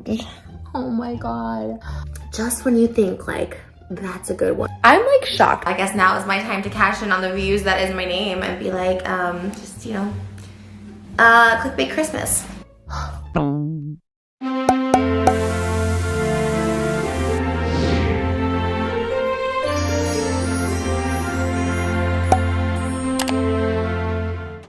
God. Oh my God. Just when you think like, that's a good one. I'm like shocked. I guess now is my time to cash in on the views that is my name and be like, just, you know, clickbait Christmas.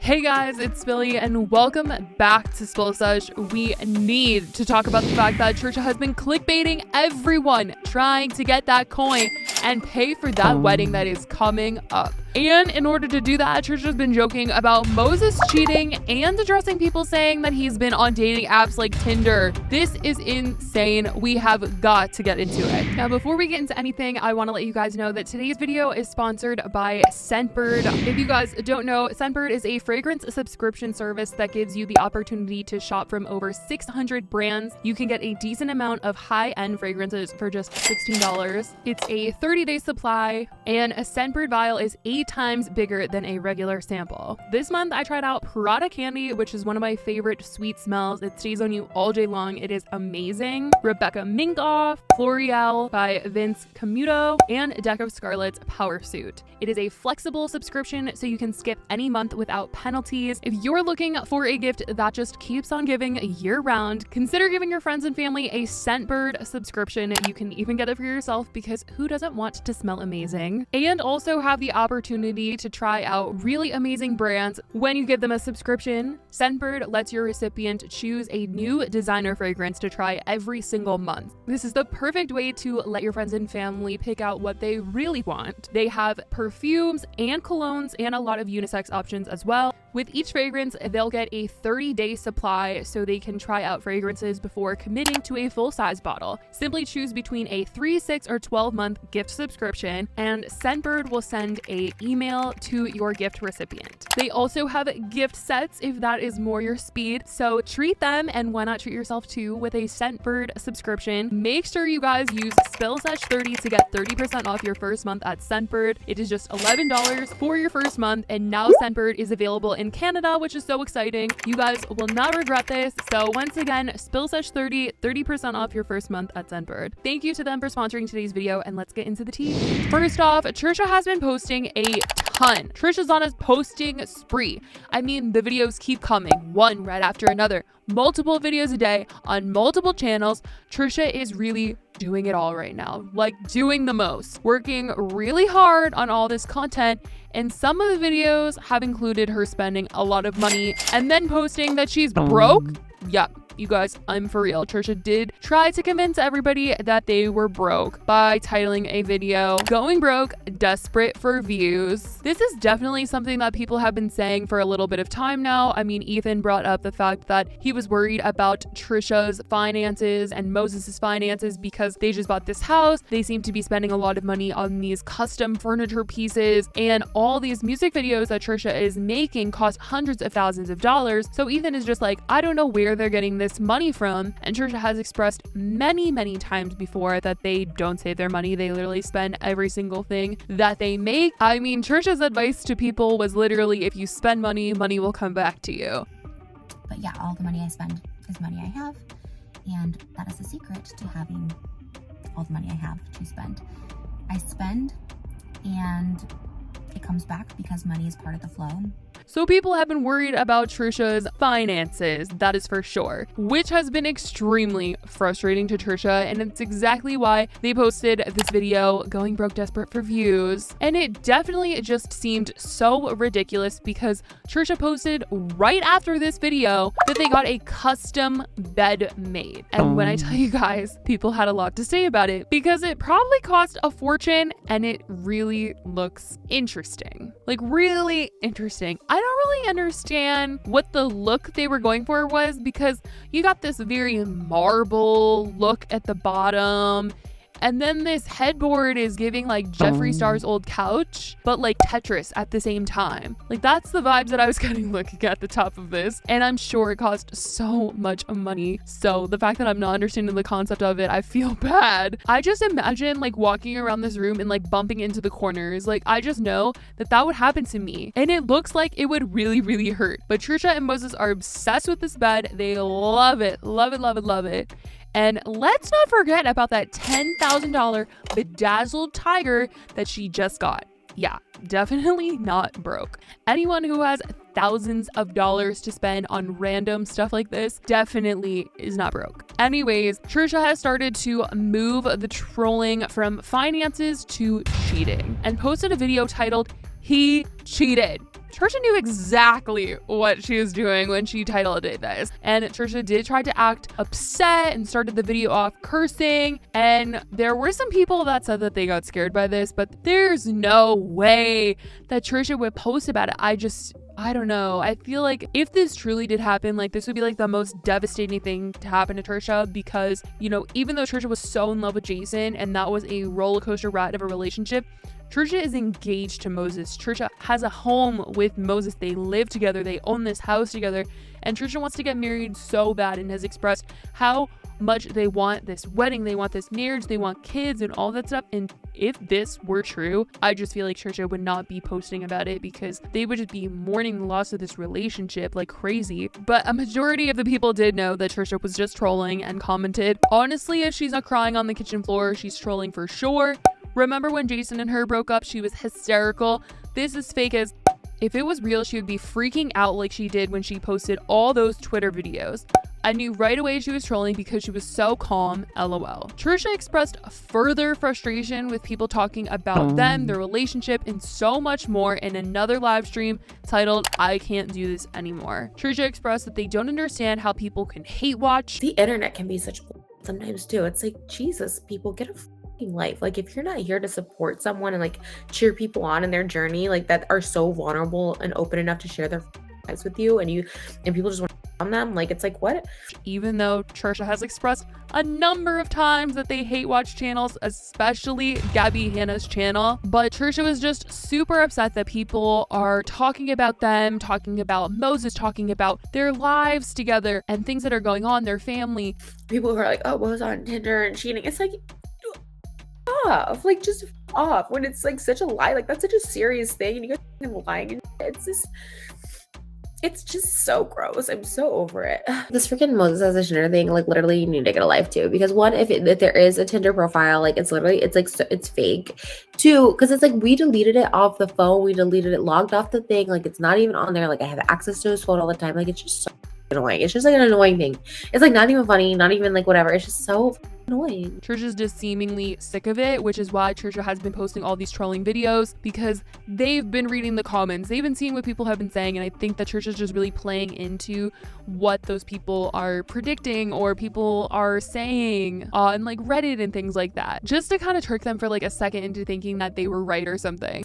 Hey guys, it's Billy and welcome back to Sesh. We need to talk about the fact that Trisha has been clickbaiting everyone trying to get that coin and pay for that wedding that is coming up. And in order to do that, Trisha's been joking about Moses cheating and addressing people saying that he's been on dating apps like Tinder. This is insane. We have got to get into it. Now, before we get into anything, I want to let you guys know that today's video is sponsored by Scentbird. If you guys don't know, Scentbird is a fragrance subscription service that gives you the opportunity to shop from over 600 brands. You can get a decent amount of high-end fragrances for just $16. It's a 30-day supply, and a Scentbird vial is 8 times bigger than a regular sample. This month I tried out Prada Candy, which is one of my favorite sweet smells. It stays on you all day long. It is amazing. Rebecca Minkoff, L'Oreal by Vince Camuto, and Deck of Scarlet's Power Suit. It is a flexible subscription, so you can skip any month without penalties. If you're looking for a gift that just keeps on giving year-round, consider giving your friends and family a Scentbird subscription. You can even get it for yourself because who doesn't want to smell amazing? And also have the opportunity to try out really amazing brands when you give them a subscription. Scentbird lets your recipient choose a new designer fragrance to try every single month. This is the perfect way to let your friends and family pick out what they really want. They have perfumes and colognes and a lot of unisex options as well. With each fragrance, they'll get a 30-day supply so they can try out fragrances before committing to a full-size bottle. Simply choose between a 3, 6, or 12-month gift subscription, and Scentbird will send an email to your gift recipient. They also have gift sets if that is more your speed, so treat them, and why not treat yourself too with a Scentbird subscription. Make sure you guys use SPILLSESH30 to get 30% off your first month at Scentbird. It is just $11 for your first month, and now Scentbird is available in Canada, which is so exciting. You guys will not regret this. So once again, SPILLSESH30, 30% off your first month at Scentbird. Thank you to them for sponsoring today's video, and let's get into the tea. First off, Trisha has been posting a ton. Trisha's on a posting spree. I mean, the videos keep coming, one right after another. Multiple videos a day on multiple channels. Trisha is really doing it all right now, like doing the most, working really hard on all this content, and some of the videos have included her spending a lot of money and then posting that she's broke. Yep. You guys, I'm for real. Trisha did try to convince everybody that they were broke by titling a video, "Going Broke, Desperate for Views." This is definitely something that people have been saying for a little bit of time now. I mean, Ethan brought up the fact that he was worried about Trisha's finances and Moses's finances because they just bought this house. They seem to be spending a lot of money on these custom furniture pieces, and all these music videos that Trisha is making cost hundreds of thousands of dollars. So Ethan is just like, I don't know where they're getting this money from. And Trisha has expressed many times before that they don't save their money. They literally spend every single thing that they make. I mean, Trisha's advice to people was literally, if you spend money, money will come back to you. But yeah, all the money I spend is money I have, and that is the secret to having all the money I have to spend. I spend and it comes back because money is part of the flow. So people have been worried about Trisha's finances, that is for sure, which has been extremely frustrating to Trisha, and it's exactly why they posted this video, "Going Broke, Desperate for Views." And it definitely just seemed so ridiculous because Trisha posted right after this video that they got a custom bed made. And when I tell you guys, people had a lot to say about it because it probably cost a fortune and it really looks interesting. Like, really interesting. I don't really understand what the look they were going for was, because you got this very marble look at the bottom, and then this headboard is giving like Jeffree Star's old couch, but like Tetris at the same time. Like, that's the vibes that I was getting looking at the top of this. And I'm sure it cost so much money. So the fact that I'm not understanding the concept of it, I feel bad. I just imagine like walking around this room and like bumping into the corners. Like, I just know that that would happen to me. And it looks like it would really hurt. But Trisha and Moses are obsessed with this bed. They love it. Love it. And let's not forget about that $10,000 bedazzled tiger that she just got. Yeah, definitely not broke. Anyone who has thousands of dollars to spend on random stuff like this definitely is not broke. Anyways, Trisha has started to move the trolling from finances to cheating and posted a video titled, "He Cheated." Trisha knew exactly what she was doing when she titled it this. And Trisha did try to act upset and started the video off cursing. And there were some people that said that they got scared by this, but there's no way that Trisha would post about it. I don't know. I feel like if this truly did happen, like this would be like the most devastating thing to happen to Trisha because, you know, even though Trisha was so in love with Jason and that was a roller coaster ride of a relationship, Trisha is engaged to Moses. Trisha has a home with Moses. They live together. They own this house together. And Trisha wants to get married so bad and has expressed how much they want this wedding. They want this marriage. They want kids and all that stuff. And if this were true, I just feel like Trisha would not be posting about it because they would just be mourning the loss of this relationship like crazy. But a majority of the people did know that Trisha was just trolling and commented, "Honestly, if she's not crying on the kitchen floor, she's trolling for sure. Remember when Jason and her broke up? She was hysterical. This is fake as..." If it was real, she would be freaking out like she did when she posted all those Twitter videos. I knew right away she was trolling because she was so calm, lol. Trisha expressed further frustration with people talking about them, their relationship, and so much more in another live stream titled, "I Can't Do This Anymore." Trisha expressed that they don't understand how people can hate watch. The internet can be such sometimes too. It's like, Jesus, people, get a life. Like, if you're not here to support someone and like cheer people on in their journey, like that are so vulnerable and open enough to share their lives with you, and people just want to on them, like, it's like, what? Even though Trisha has expressed a number of times that they hate watch channels, especially Gabby Hanna's channel, but Trisha was just super upset that people are talking about them, talking about Moses, talking about their lives together and things that are going on, their family. People who are like, "Oh, was on Tinder and cheating." It's like, off, like, just off when it's like such a lie. Like, that's such a serious thing, and you guys are lying, and it's just so gross. I'm so over it. This freaking Moses as a Tinder thing, like, literally you need to get a life too, because one, if there is a Tinder profile, like, it's literally, it's like, so, it's fake. Two, because it's like, we deleted it off the phone, we deleted it, logged off the thing, like, it's not even on there. Like, I have access to his phone all the time. Like, it's just so annoying. It's just like an annoying thing. It's like not even funny, not even like whatever. It's just so annoying. Trisha's just seemingly sick of it, which is why Trisha has been posting all these trolling videos, because they've been reading the comments, they've been seeing what people have been saying, and I think that Trisha's just really playing into what those people are predicting or people are saying on like Reddit and things like that, just to kind of trick them for like a second into thinking that they were right or something.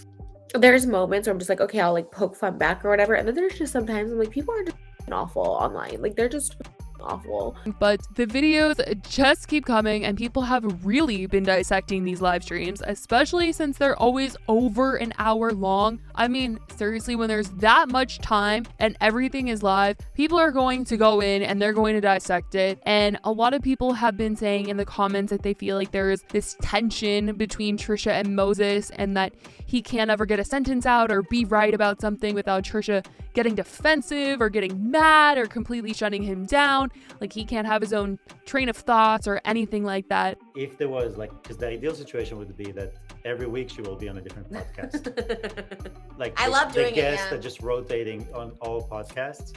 There's moments where I'm just like, okay, I'll like poke fun back or whatever, and then there's just sometimes I'm like, people are just awful online. Like, they're just awful. But the videos just keep coming, and people have really been dissecting these live streams, especially since they're always over an hour long. I mean, seriously, when there's that much time and everything is live, people are going to go in and they're going to dissect it. And a lot of people have been saying in the comments that they feel like there is this tension between Trisha and Moses, and that he can't ever get a sentence out or be right about something without Trisha getting defensive or getting mad or completely shutting him down. Like, he can't have his own train of thoughts or anything like that. If there was, like, because the ideal situation would be that every week she will be on a different podcast. Like, I love doing the guests it, yeah. are just rotating on all podcasts,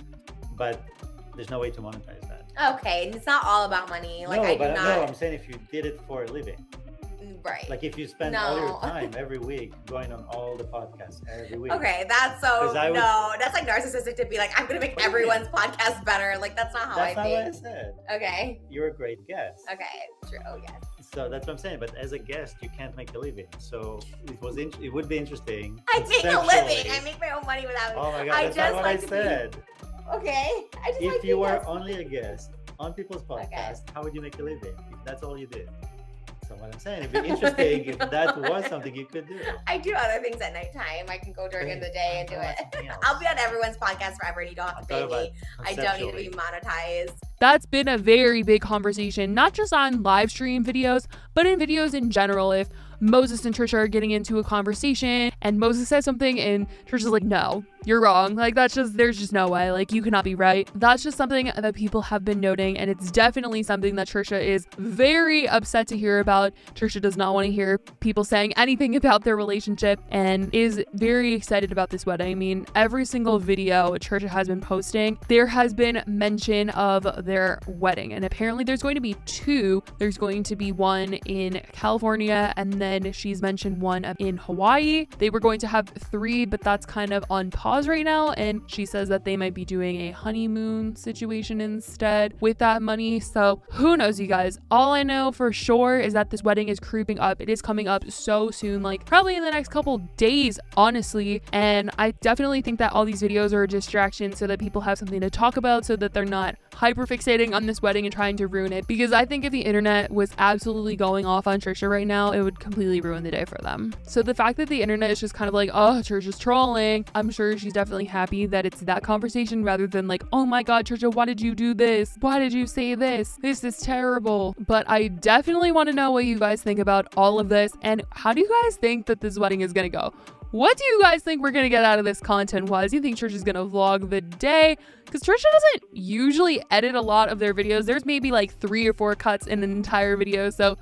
but there's no way to monetize that. Okay, it's not all about money. Like, no, I'm saying if you did it for a living. Right. Like, if you spend all your time every week going on all the podcasts every week. Okay, that's so that's like narcissistic to be like, I'm gonna make everyone's podcast better. Like, that's not how I think. That's not what I said. Okay. You're a great guest. Okay, true. Oh, yes. So that's what I'm saying. But as a guest, you can't make a living. So it would be interesting. I make a living. I make my own money without. Oh my God, that's not what I said. Okay. If you were only a guest on people's podcast, how would you make a living if that's all you did? So what I'm saying, it'd be interesting if that was something you could do. I do other things at nighttime. I can go during the day and do it. I'll be on everyone's podcast forever, and you don't have to pay me. I don't need to be monetized. That's been a very big conversation, not just on live stream videos, but in videos in general. If Moses and Trisha are getting into a conversation and Moses says something and Trisha's like, no, you're wrong. Like, that's just, there's just no way. Like, you cannot be right. That's just something that people have been noting, and it's definitely something that Trisha is very upset to hear about. Trisha does not want to hear people saying anything about their relationship and is very excited about this wedding. I mean, every single video Trisha has been posting, there has been mention of their wedding, and apparently there's going to be two. There's going to be one in California, and then she's mentioned one in Hawaii. They were going to have three, but that's kind of on pause right now, and she says that they might be doing a honeymoon situation instead with that money. So who knows, you guys? All I know for sure is that this wedding is creeping up. It is coming up so soon, like probably in the next couple days, honestly. And I definitely think that all these videos are a distraction so that people have something to talk about, so that they're not hyper fixating on this wedding and trying to ruin it. Because I think if the internet was absolutely going off on Trisha right now, it would completely ruin the day for them. So the fact that the internet is just kind of like, oh, Trisha's trolling, I'm sure she's definitely happy that it's that conversation rather than like, oh my god, Trisha, why did you do this? Why did you say this? This is terrible. But I definitely want to know what you guys think about all of this, and how do you guys think that this wedding is gonna go? What do you guys think we're gonna get out of this content-wise? Do you think Trisha's gonna vlog the day? Because Trisha doesn't usually edit a lot of their videos. There's maybe like 3 or 4 cuts in an entire video. So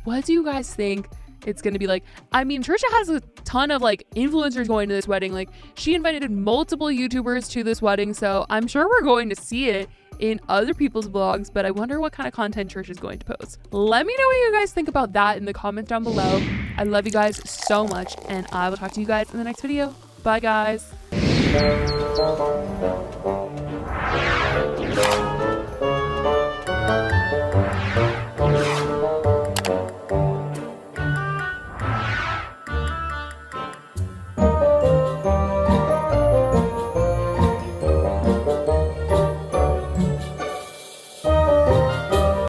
what do you guys think it's gonna be like? I mean, Trisha has a ton of like influencers going to this wedding. Like, she invited multiple YouTubers to this wedding, so I'm sure we're going to see it in other people's vlogs, but I wonder what kind of content Trisha is going to post. Let me know what you guys think about that in the comments down below. I love you guys so much, and I will talk to you guys in the next video. Bye, guys.